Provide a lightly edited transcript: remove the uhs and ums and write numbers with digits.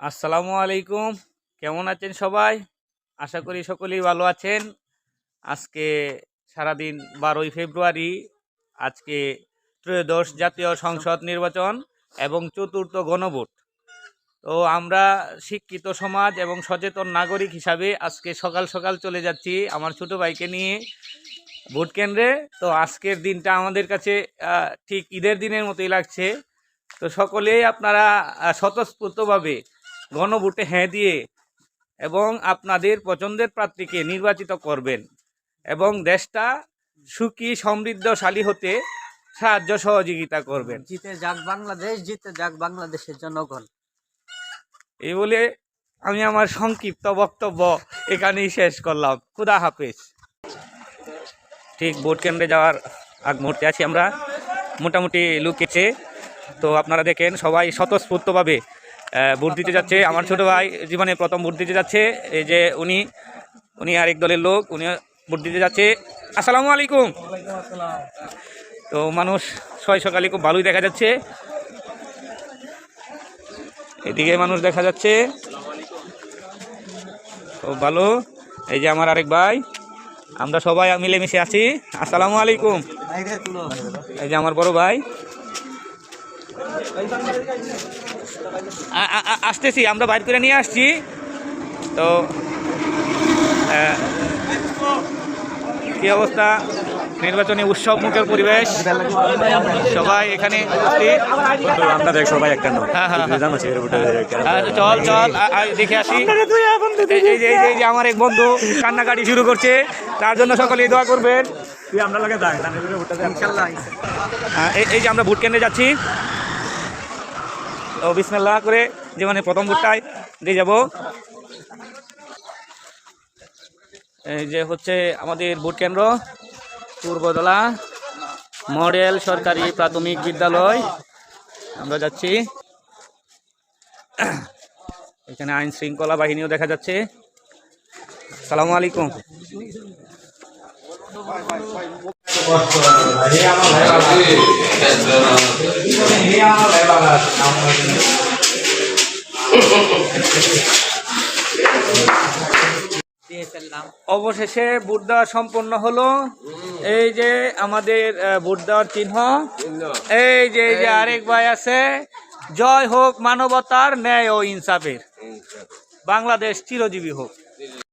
আসসালামু আলাইকুম। কেমন আছেন সবাই? আশা করি সকলেই ভালো আছেন। আজকে সারাদিন 12ই ফেব্রুয়ারি। আজকে ত্রয়োদশ জাতীয় সংসদ নির্বাচন এবং চতুর্থ গণভোট। তো আমরা শিক্ষিত সমাজ এবং সচেতন নাগরিক হিসাবে আজকে সকাল সকাল চলে যাচ্ছি আমার ছোট ভাইকে নিয়ে ভোট কেন্দ্রে। তো আজকের দিনটা আমাদের কাছে ঠিক ঈদের দিনের মতোই লাগছে। তো সকলেই আপনারা স্বতঃস্ফূর্তভাবে গণভোটে হ্যাঁ দিয়ে এবং আপনাদের পছন্দের প্রার্থীকে নির্বাচিত করবেন এবং দেশটা সুখী সমৃদ্ধশালী হতে সাহায্য সহযোগিতা করবেন। জিতে যাক বাংলাদেশ, জিতে যাক বাংলাদেশের জনগণ। এই বলে আমি আমার সংক্ষিপ্ত বক্তব্য এখানেই শেষ করলাম। খুদা হাফেজ। ঠিক ভোট কেন্দ্রে যাওয়ার আগ মুহূর্তে আছি আমরা, মোটামুটি লুকেছে। তো আপনারা দেখেন সবাই স্বতঃস্ফূর্তভাবে ভোট দিতে যাচ্ছে। আমার ছোট ভাই জীবনে প্রথম ভোট দিতে যাচ্ছে। এই যে উনি আরেক দলের লোক, উনি ভোট দিতে যাচ্ছে। আসসালামু আলাইকুম। তো মানুষ সকালে খুব ভালোই দেখা যাচ্ছে। এদিকে মানুষ দেখা যাচ্ছে খুব ভালো। এই যে আমার আরেক ভাই, আমরা সবাই মিলেমিশে আছি। আসসালামু আলাইকুম। এই যে আমার বড় ভাই, আসতেছি, আমরা বাইর করে নিয়ে আসছি। তো কি অবস্থা, নির্বাচনী উৎসব মুখের পরিবেশ, সবাই এখানে সবাই একটা চল চল দেখে আসি। এই যে আমার এক বন্ধু কান্নাকাটি শুরু করছে, তার জন্য সকলেই দোয়া করবেন। এই যে আমরা ভোট কেন্দ্রে যাচ্ছি। তো বিসমিল্লাহ করে জীবনে প্রথম ভোটটায় দিয়ে যাব। এই যে হচ্ছে আমাদের ভোট কেন্দ্র, পূর্বদলা মডেল সরকারি প্রাথমিক বিদ্যালয়। আমরা যাচ্ছি, এখানে আইন শৃঙ্খলা বাহিনীও দেখা যাচ্ছে। আসসালামু আলাইকুম। অবশেষে ভোট দেওয়া সম্পন্ন হলো। এই যে আমাদের ভোট দেওয়ার চিহ্ন। এই যে আরেক ভাই আছে। জয় হোক মানবতার, ন্যায় ও ইনসাফের। বাংলাদেশ চিরজীবী হোক।